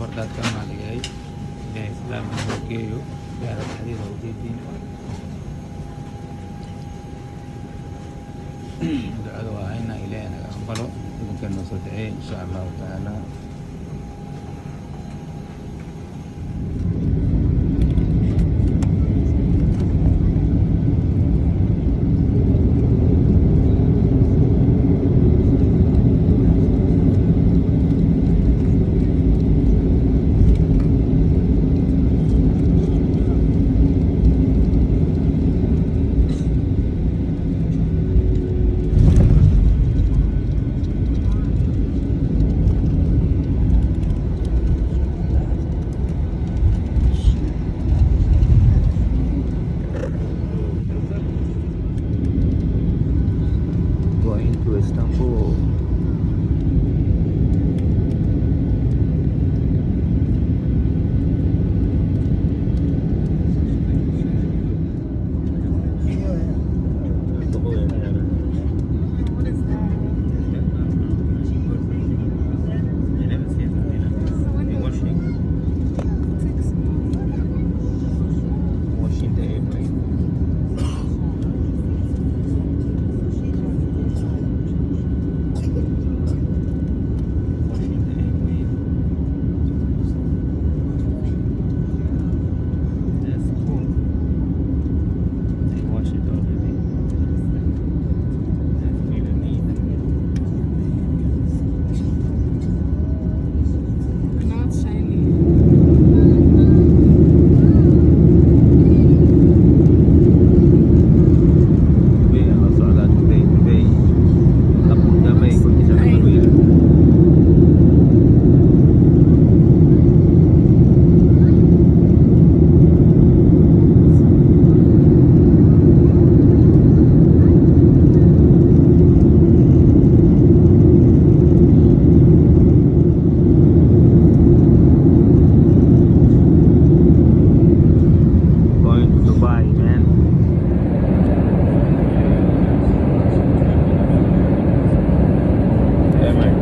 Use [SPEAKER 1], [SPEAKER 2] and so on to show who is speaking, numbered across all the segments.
[SPEAKER 1] bardaad ka maaligay ilaahay islaam inuu geeyo gaara dhexdeeda ujeediin ducada waa hayna ilaahay naga aqbalo idinka noo soo duceey insha allahu tacaala going to Istanbul.
[SPEAKER 2] What is that?
[SPEAKER 1] Washing the airplane.
[SPEAKER 2] Now it's shiny.
[SPEAKER 1] Dubai ang socdaa Dubai Abu Dhabi kung isa na Dubai going to Dubai man. Yeah, man.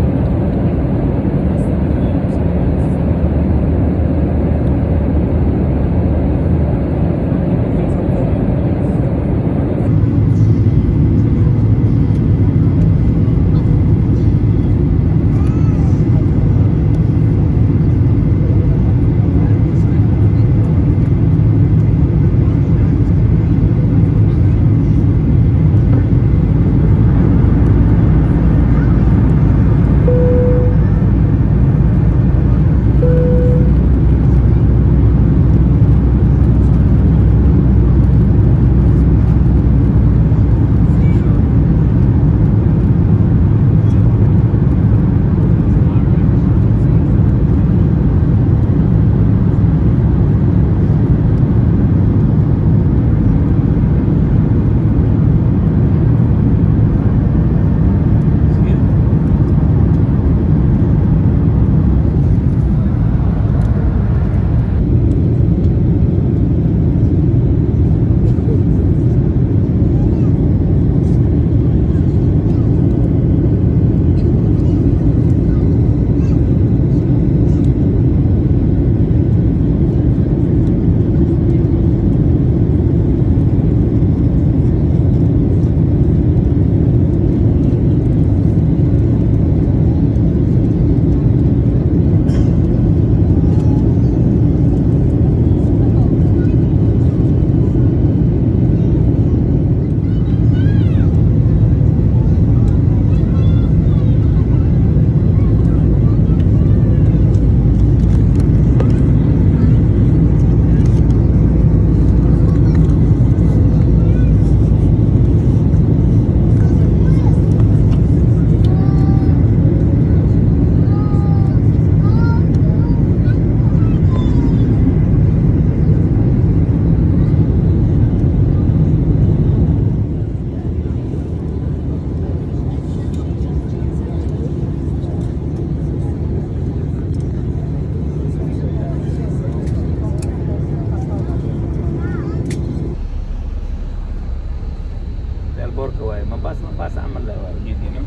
[SPEAKER 1] Borka waaye Mombasa camal waaye ujeedino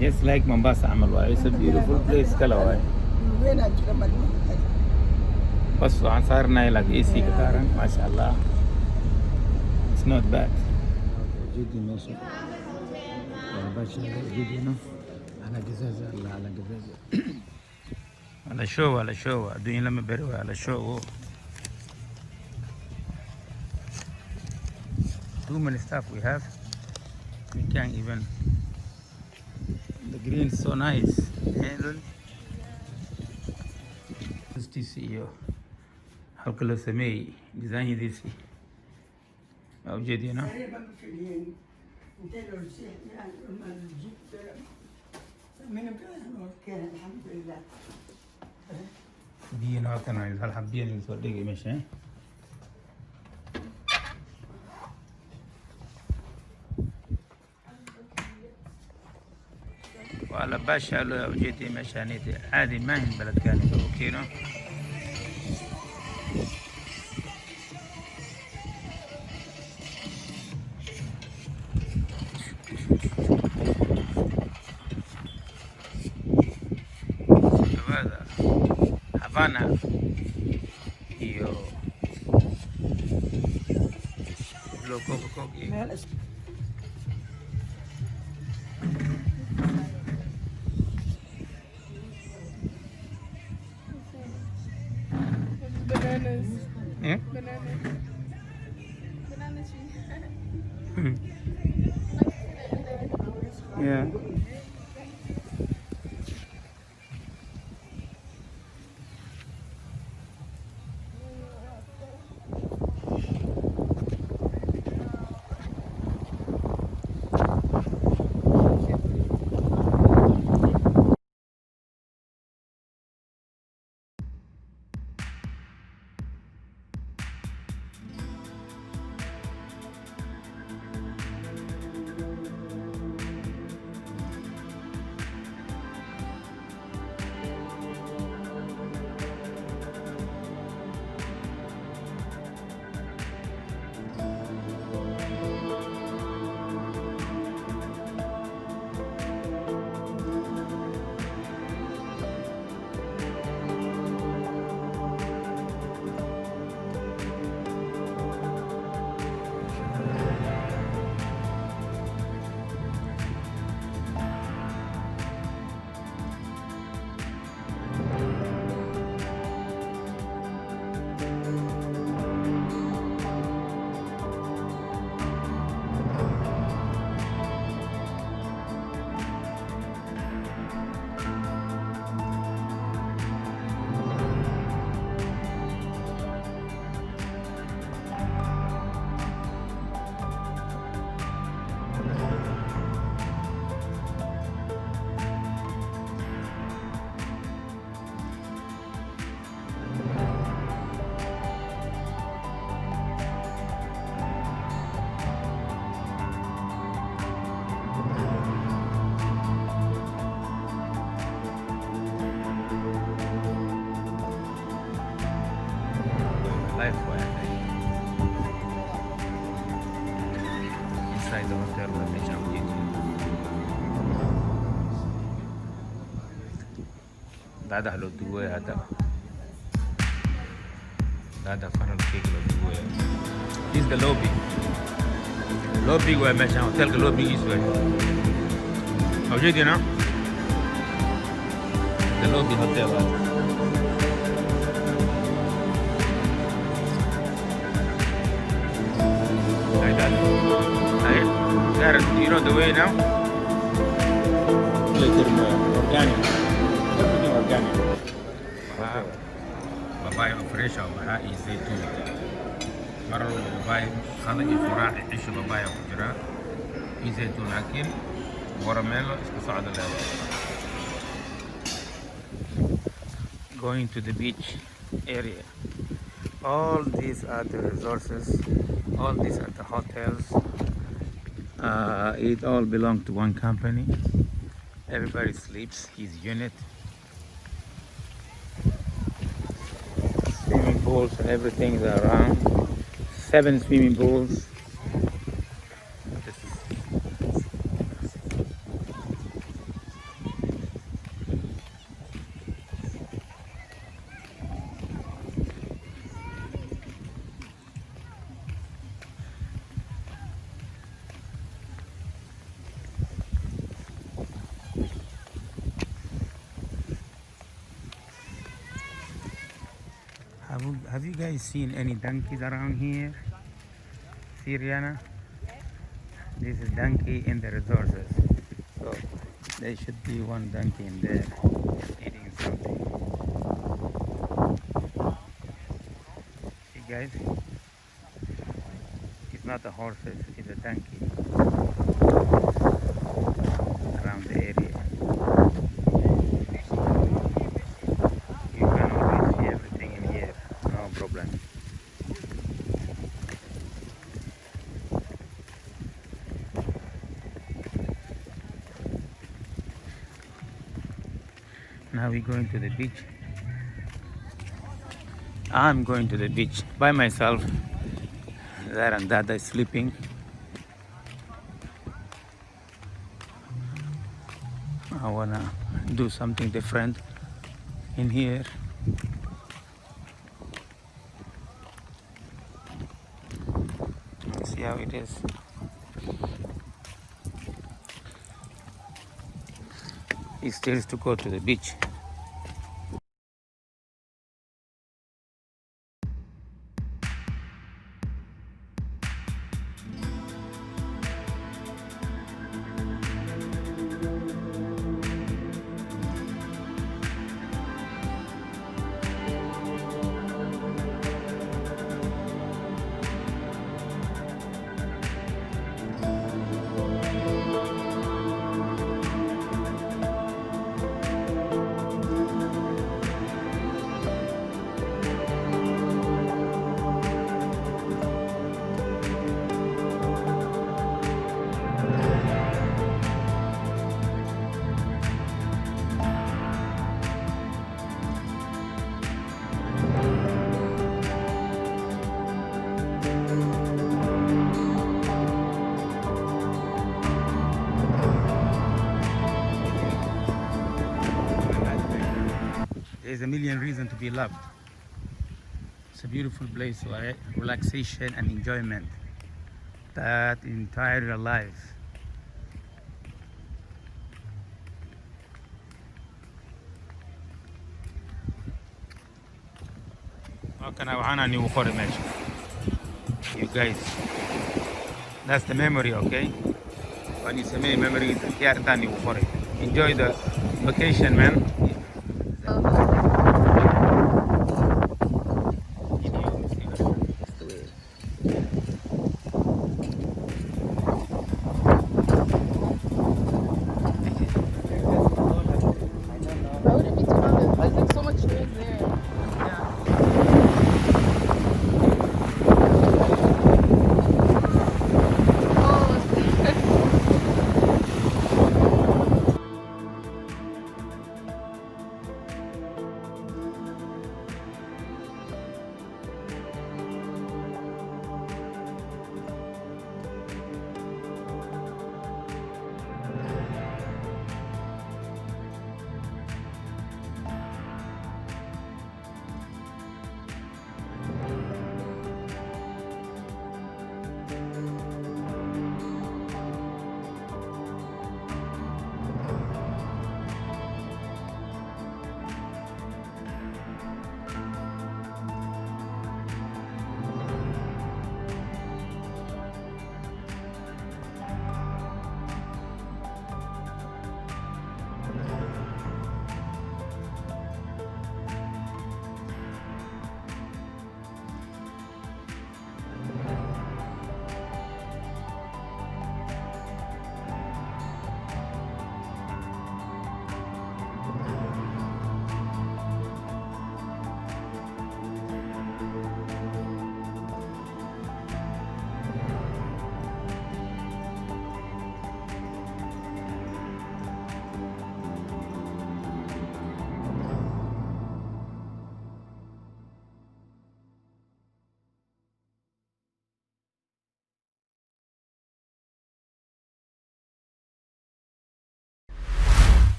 [SPEAKER 1] just like Mombasa camal waaye it's a beautiful place kala waaye
[SPEAKER 2] وين أجرب المقتل
[SPEAKER 3] بس صارنا لك اي سي كتارن ما شاء الله. It's not bad.
[SPEAKER 1] جدي ماشي باشا جدي هنا على قزازة لا على قزازة
[SPEAKER 3] على شو الدنيا لما بروي على شو. Too many stuff we have. We can't even. The green is so nice. Handle. This TCO. halka la sameeyey design-yadiisii waa ujeedina biyana halkan hal xab biyan soo dhigay meesha وعلى باشا لو جيتي مشانيتي عادي ما هي بلد كانت اوكينا Havana iyo loco coqui
[SPEAKER 2] Bananas.
[SPEAKER 3] yeah
[SPEAKER 2] Banana tree.
[SPEAKER 3] yeah life inside the hotel where they jump into. هذا حلو الدواء هذا فنل كيك الدواء. This is the lobby. Lobby where ماشي hotel the lobby is where. موجود هنا. The lobby hotel هذا. You know the way now? Like organic. Everything organic. بابايا فريش أو بهاء زيتون. مرة بابايا خلق الفراع يعيش بابايا وجرا. زيتون لكن ورميلو استصعد له. Going to the beach area. All these are the resources. All these are the hotels. It all belongs to one company. Everybody sleeps his unit. Swimming pools and everything is around. 7 swimming pools.
[SPEAKER 1] Have you guys seen any donkeys around here? See, Rihanna? This is donkey in the resources. So there should be one donkey in there eating something. See guys? It's not the horses, it's a donkey around the area. You can always see everything in here, no problem. Now we're going to the beach. I'm going to the beach by myself. There and Dada is sleeping. I wanna do something different in here. See how it is. He still has to go to the beach. There's a million reasons to be loved. It's a beautiful place for relaxation and enjoyment. That entire life. You guys, that's the memory, okay? When you say memory, enjoy the vacation, man.